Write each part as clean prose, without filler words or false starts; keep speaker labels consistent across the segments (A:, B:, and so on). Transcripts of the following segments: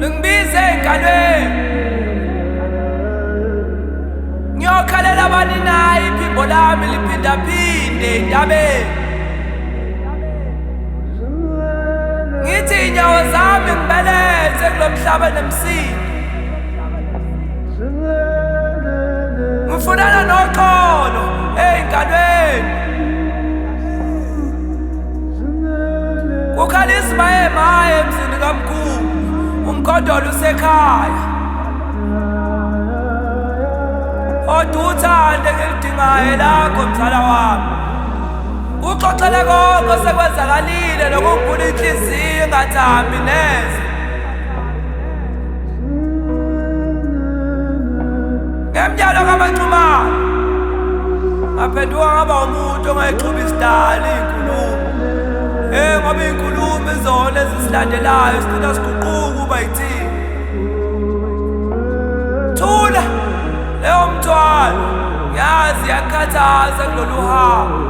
A: Lingibize engalweni ngiyokhalela bani nayi iphimbo lami liphindaphinde entabeni. Ngithi inyawo zami ngibeleze kulo mhlaba nemsindo. Ngifunana noxolo engalweni kukhala isimayemaye emzini kamkhulu, umgodolo usekhaya. Kodwa uthande ngilidingayo lakho mzala wami, uxoxele konke osekwenzakalile nokungivula inhliziyo ingathambi neze. Ngemnyalo kaMancumane ngaphenduka ngaba umuntu ongayixuba isidala iy'nkulumo. Ngoba iy'nkulumo izona ezisilandelayo sigcina siguquka uba yithini. Thula leyo mthwalo, yazi yakhathaza kulolu hambo.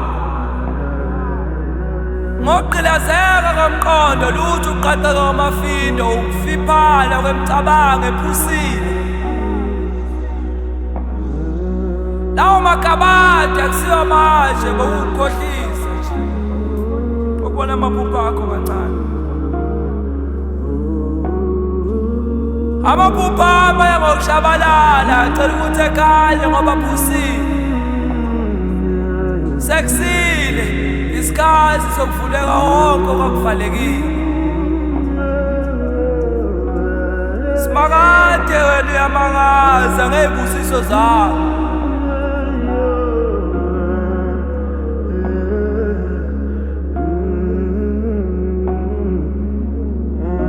A: Ngokugqilazeka komqondo lutho ukuqaqeka kwamafindo, ukufiphala kwemicabango ephusile. Lawo makabade akusiwo manje bokukukhohlisa nje, ukubona amaphupho akho kancane. Amaphupho ami aya ngokushabalala, acela ukuthi ekhanye ngoba aphusile. Sekusile isikhathi sokuvuleka wonke okwakuvalekile. Simakade wena uyamangaza ngey'busiso zakho.